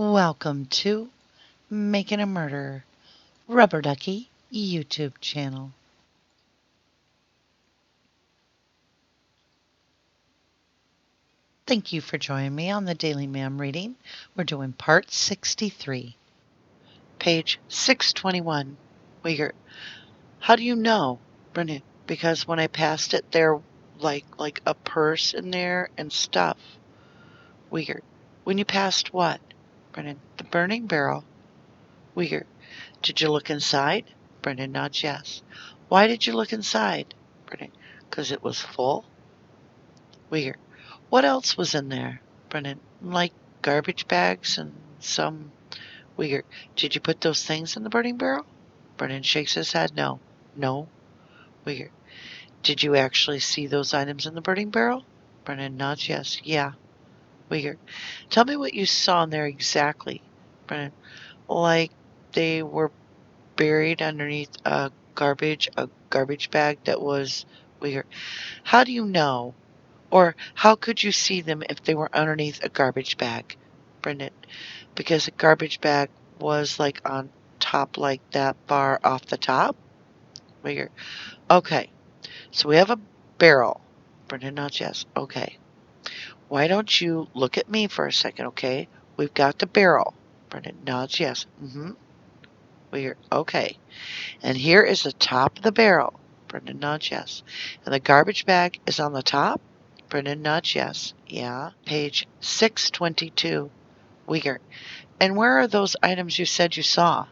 Welcome to Making a Murder, Rubberducky YouTube channel. Thank you for joining me on the Daily MaM reading. We're doing part 63, page 621. Uyghur. How do you know, Brennan? Because when I passed it, there like a purse in there and stuff. Uyghur. When you passed what? Brennan. The burning barrel. Uyghur. Did you look inside? Brennan nods yes. Why did you look inside? Brennan. Because it was full. Uyghur. What else was in there? Brennan. Like garbage bags and some. Uyghur. Did you put those things in the burning barrel? Brennan shakes his head. No. No. Uyghur. Did you actually see those items in the burning barrel? Brennan nods yes. Yeah. Uyghur. Tell me what you saw in there exactly. Brennan. Like they were buried underneath a garbage bag that was Uyghur. How do you know? Or how could you see them if they were underneath a garbage bag? Brendan. Because a garbage bag was like on top, like that bar off the top. Uyghur. Okay. So we have a barrel. Brendan nods yes. Okay. Why don't you look at me for a second, okay? We've got the barrel. Brendan nods yes. Uyghur. Okay. And here is the top of the barrel. Brendan nods yes. And the garbage bag is on the top? Brendan nods yes. Yeah. Page 622. Uyghur. And where are those items you said you saw?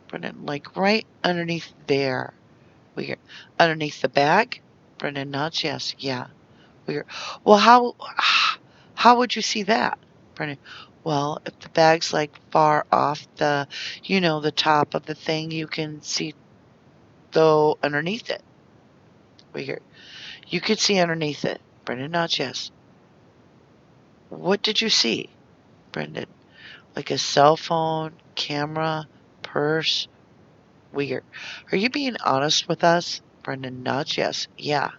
Brendan. Like right underneath there. Uyghur. Underneath the bag? Brendan nods yes. Yeah. Uyghur. Well, how would you see that? Brendan. Well, if the bag's like far off the top of the thing, you can see though underneath it. Uyghur. You could see underneath it. Brendan nods yes. What did you see? Brendan. Like a cell phone, camera, purse. Uyghur. Are you being honest with us? Brendan nods yes. Yeah.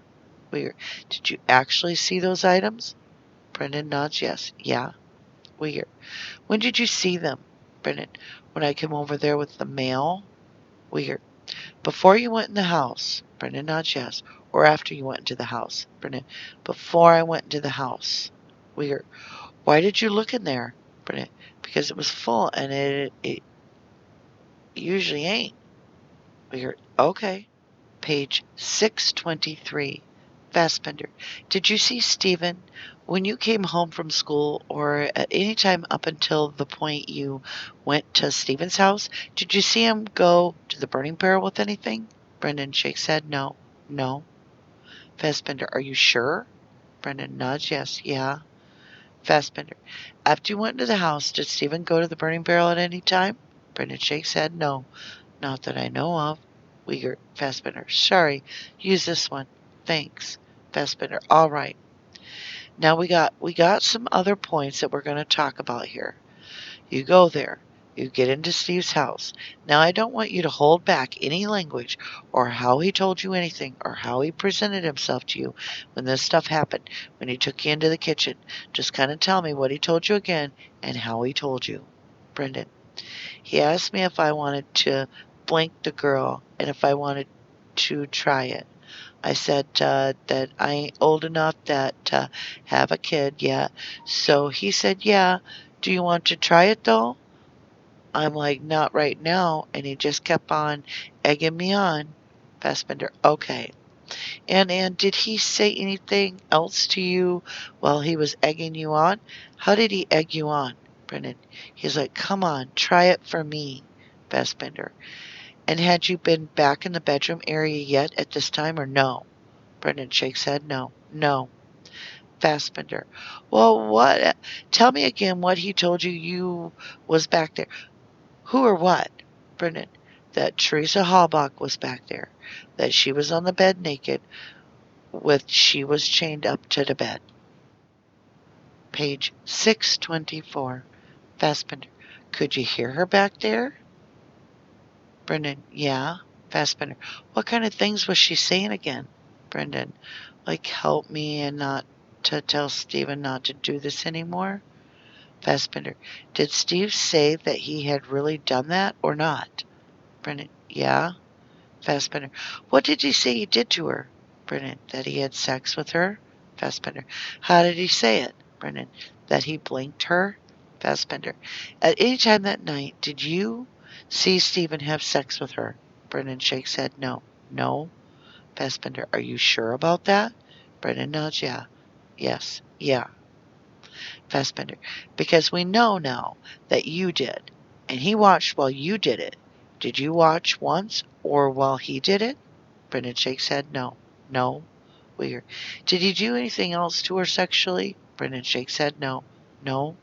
Uyghur. Did you actually see those items? Brendan nods yes. Yeah. Uyghur. When did you see them? Brendan. When I came over there with the mail. Uyghur. Before you went in the house. Brendan nods yes. Or after you went into the house. Brendan. Before I went into the house. Uyghur. Why did you look in there? Brendan. Because it was full and it usually ain't. Uyghur. Okay. Page 623. Fassbender. Did you see Steven when you came home from school or at any time up until the point you went to Steven's house? Did you see him go to the burning barrel with anything? Brendan shakes head. No. No. Fassbender. Are you sure? Brendan nods yes. Yeah. Fassbender. After you went into the house, did Steven go to the burning barrel at any time? Brendan shakes head. No. Not that I know of. Uyghur. Fassbender. Sorry. Use this one. Thanks. Fassbender. All right. Now we got some other points that we're going to talk about here. You go there. You get into Steve's house. Now I don't want you to hold back any language or how he told you anything or how he presented himself to you when this stuff happened, when he took you into the kitchen. Just kind of tell me what he told you again and how he told you. Brendan. He asked me if I wanted to blink the girl and if I wanted to try it. I said that I ain't old enough to have a kid yet. So he said, yeah. Do you want to try it though? I'm like, not right now. And he just kept on egging me on. Fassbender, okay. And did he say anything else to you while he was egging you on? How did he egg you on? Brendan, he's like, come on, try it for me. Fassbender, and had you been back in the bedroom area yet at this time or no? Brendan shakes head, no. No. Fassbender, well, what? Tell me again what he told you was back there. Who or what? Brendan, that Teresa Halbach was back there, that she was on the bed naked, she was chained up to the bed. Page 624. Fassbender, could you hear her back there? Brendan, yeah. Fassbender, what kind of things was she saying again? Brendan, like help me and not to tell Steven not to do this anymore? Fassbender, did Steve say that he had really done that or not? Brennan, yeah. Fassbender, what did he say he did to her? Brennan, that he had sex with her. Fassbender, how did he say it? Brennan, that he blinked her. Fassbender, at any time that night, did you see Stephen have sex with her? Brennan shakes head, no. No. Fassbender, are you sure about that? Brennan nods, yeah. Yes, yeah. Fassbender, because we know now that you did, and he watched while you did it. Did you watch once or while he did it? Brennan shakes head, no. No. Weir, did he do anything else to her sexually? Brennan shakes head, no. No.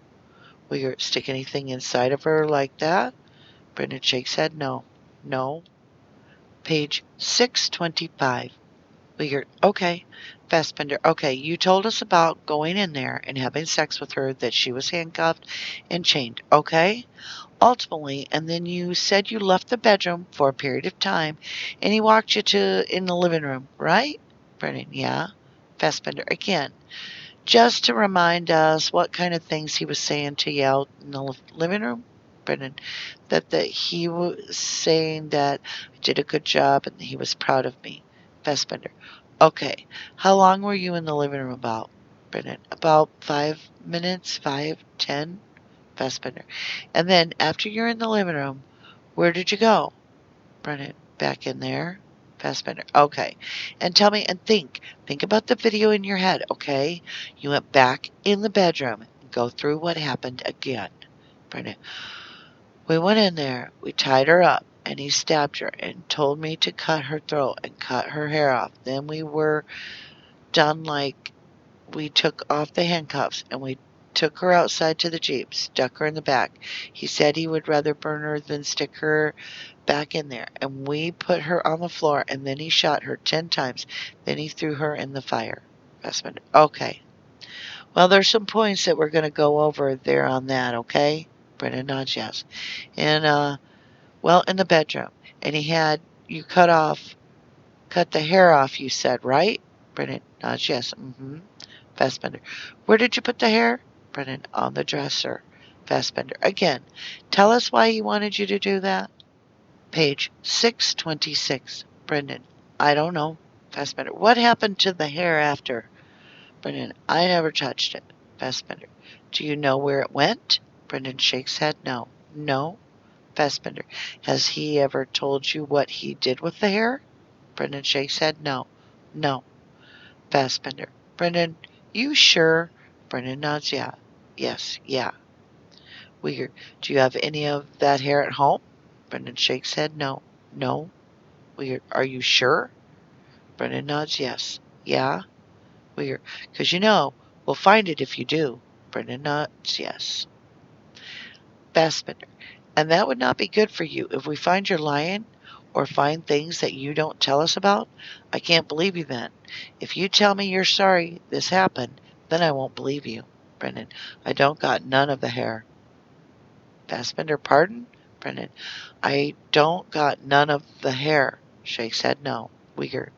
Weir, stick anything inside of her like that? Brennan shakes head, no. No. Page 625. Weir, okay. Fassbender, okay, you told us about going in there and having sex with her, that she was handcuffed and chained, okay? Ultimately, and then you said you left the bedroom for a period of time and he walked you to in the living room, right? Brennan, yeah. Fassbender, again, just to remind us what kind of things he was saying to you out in the living room. Brennan, that he was saying that I did a good job and he was proud of me. Fassbender, okay, how long were you in the living room about? Brennan, about 5 minutes, 5, 10. Fassbender, and then after you're in the living room, where did you go? Brennan, back in there. Fassbender, okay. And tell me and think about the video in your head, okay? You went back in the bedroom. Go through what happened again. Brennan, we went in there, we tied her up, and he stabbed her and told me to cut her throat and cut her hair off. Then we were done, like we took off the handcuffs and we took her outside to the Jeep, stuck her in the back. He said he would rather burn her than stick her back in there. And we put her on the floor and then he shot her 10 times. Then he threw her in the fire. Fassbender, okay. Well, there's some points that we're going to go over there on that, okay? Brennan nods yes. And, well, in the bedroom. And he had you cut the hair off, you said, right? Brennan nods yes. Mm-hmm. Fassbender, where did you put the hair? Brennan, on the dresser. Fassbender, again, tell us why he wanted you to do that. Page 626. Brendan, I don't know. Fassbender, what happened to the hair after? Brendan, I never touched it. Fassbender, do you know where it went? Brendan shakes head, no. No. Fassbender, has he ever told you what he did with the hair? Brendan shakes head, no. No. Fassbender, Brendan, you sure? Brendan nods, yeah. Yes, yeah. Weir, do you have any of that hair at home? Brendan shakes head, no. No. Weir, are you sure? Brendan nods, yes. Yeah? Weir, because you know, we'll find it if you do. Brendan nods, yes. Fassbender, and that would not be good for you if we find you're lying or find things that you don't tell us about. I can't believe you then. If you tell me you're sorry this happened, then I won't believe you. Brendan, I don't got none of the hair. Fassbender, pardon? Brendan, I don't got none of the hair. Shakes head, no. Weir,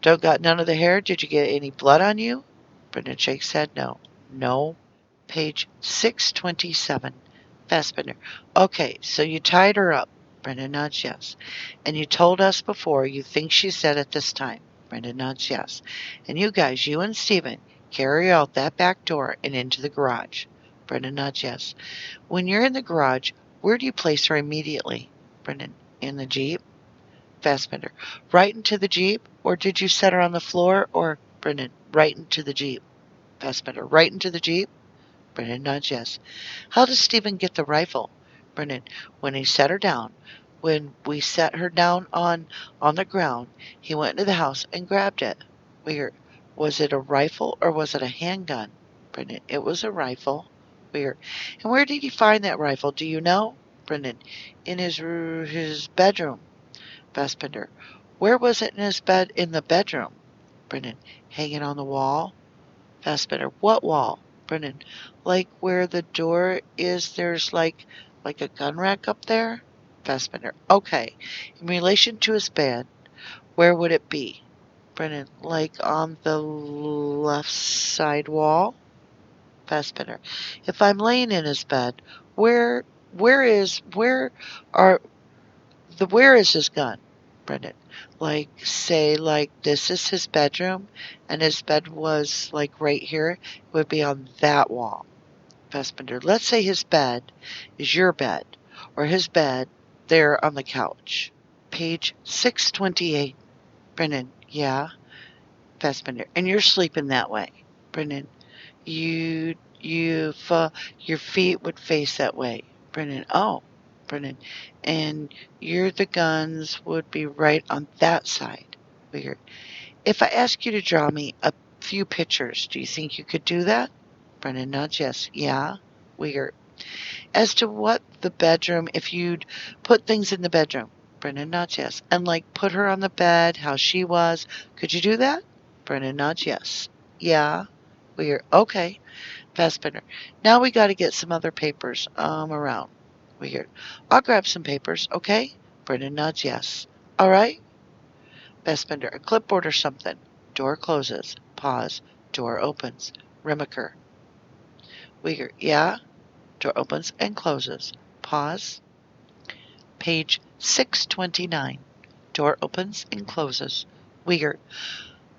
don't got none of the hair? Did you get any blood on you? Brendan shakes head, no. No. Page 627. Fassbender, okay, so you tied her up. Brendan nods yes. And you told us before you think she's dead at this time. Brendan nods yes. And you guys, you and Steven, carry out that back door and into the garage. Brendan nods yes. When you're in the garage, where do you place her immediately? Brendan, in the Jeep. Fassbender, right into the Jeep? Or did you set her on the floor? Or, Brendan, right into the Jeep. Fassbender, right into the Jeep? Brendan nods yes. How does Stephen get the rifle? Brendan, when he set her down. When we set her down on the ground, he went into the house and grabbed it. Weird. Was it a rifle or was it a handgun? Brendan, it was a rifle. Weird. And where did he find that rifle? Do you know? Brendan, in his bedroom. Fassbender, where was it in his bed in the bedroom? Brendan, hanging on the wall. Fassbender, what wall? Brendan, like where the door is, there's like a gun rack up there? Fassbender, okay. In relation to his bed, where would it be? Brendan, like on the left side wall? Fassbender. If I'm laying in his bed, where where is are where is his gun? Brendan. Like, say, like, this is his bedroom, and his bed was, like, right here. It would be on that wall. Fassbender. Let's say his bed is your bed, or his bed there on the couch. Page 628. Brendan. Yeah. Fassbender. And you're sleeping that way. Brendan. Your feet would face that way. Brendan. Oh. Brendan. And the guns would be right on that side. Weird. If I ask you to draw me a few pictures, do you think you could do that? Brendan nods yes. Yeah. Weird. As to what the bedroom, if you'd put things in the bedroom. Brendan nods yes. And like put her on the bed, how she was. Could you do that? Brendan nods yes. Yeah. Weird. Okay. Fassbender. Now we got to get some other papers around. Weird. I'll grab some papers, okay? Brendan nods yes. All right. Fassbender. A clipboard or something. Door closes. Pause. Door opens. Rimiker. Weird. Yeah. Door opens and closes. Pause. Page 629. Door opens and closes. Weird.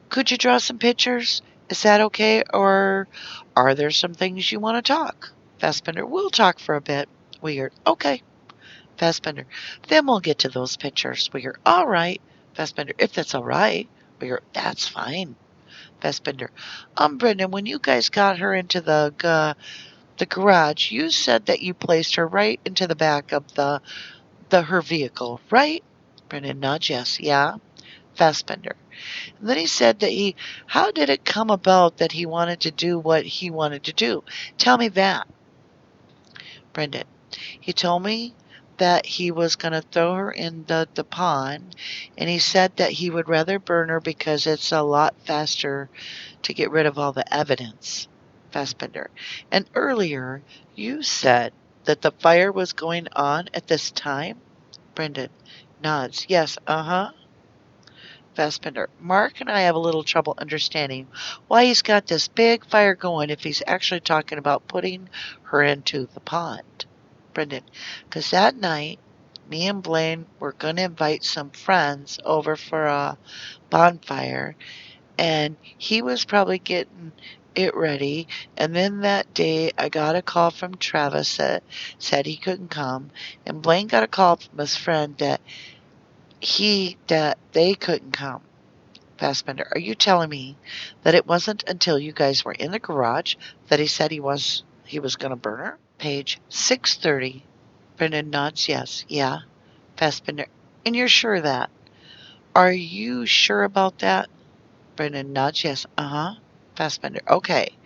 Could you draw some pictures? Is that okay? Or are there some things you want to talk? Fassbender. We'll talk for a bit. Weird. Okay. Fassbender. Then we'll get to those pictures. Weird. All right. Fassbender. If that's all right. Weird. That's fine. Fassbender. Brendan, when you guys got her into the garage, you said that you placed her right into the back of her vehicle, right? Brendan nods yes. Yeah. Fassbender. And then he said that how did it come about that he wanted to do what he wanted to do? Tell me that. Brendan. He told me that he was going to throw her in the pond, and he said that he would rather burn her because it's a lot faster to get rid of all the evidence. Fassbender. And earlier, you said that the fire was going on at this time? Brendan nods. Yes, uh-huh. Fassbender. Mark and I have a little trouble understanding why he's got this big fire going if he's actually talking about putting her into the pond. Brendan. Because that night, me and Blaine were going to invite some friends over for a bonfire, and he was probably getting it ready. And then that day, I got a call from Travis that said he couldn't come, and Blaine got a call from his friend that they couldn't come. Fassbender, are you telling me that it wasn't until you guys were in the garage that he said he was going to burn her? Page 630. Brendan nods yes. Yeah. Fassbender, and you're sure of that? Are you sure about that? Brendan nods yes. Uh-huh. Fassbender, okay.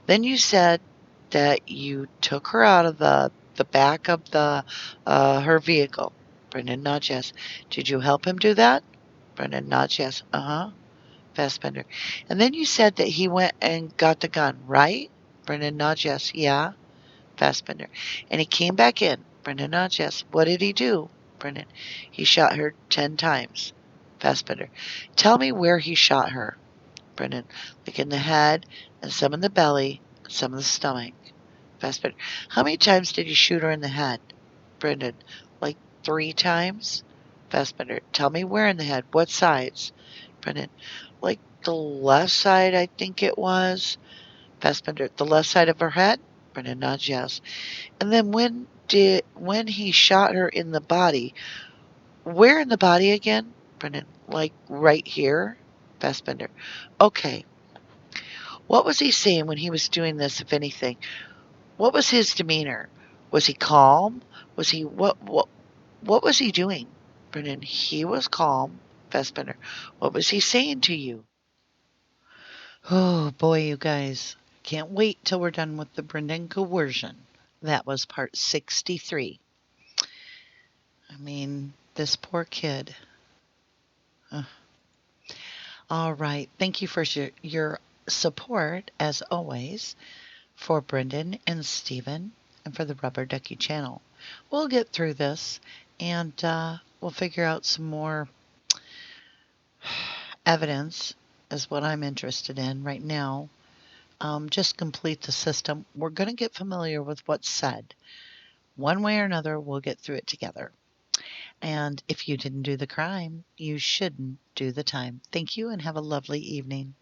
Then you said that you took her out of the back of her vehicle. Brendan nods yes. Did you help him do that? Brendan nods yes. Uh-huh. Fassbender. And then you said that he went and got the gun, right? Brendan nods yes. Yeah. Fassbender. And he came back in. Brendan nods yes. What did he do? Brendan. He shot her 10 times. Fassbender. Tell me where he shot her. Brendan. Like in the head, and some in the belly, and some in the stomach. Fassbender. How many times did he shoot her in the head? Brendan. Like 3 times. Fassbender. Tell me where in the head. What sides? Brendan. Like the left side, I think it was. Fassbender. The left side of her head? Brendan nods yes. And then when he shot her in the body, where in the body again? Brendan. Like right here? Fassbender. Okay. What was he saying when he was doing this, if anything? What was his demeanor? Was he calm? Was he what was he doing? Brendan. He was calm. Fassbender. What was he saying to you? Oh boy, you guys. Can't wait till we're done with the Brendan coercion. That was part 63. I mean, this poor kid. Ugh. All right. Thank you for your support, as always, for Brendan and Steven and for the Rubberducky channel. We'll get through this, and we'll figure out some more evidence, is what I'm interested in right now. just complete the system. We're going to get familiar with what's said. One way or another, we'll get through it together. And if you didn't do the crime, you shouldn't do the time. Thank you and have a lovely evening.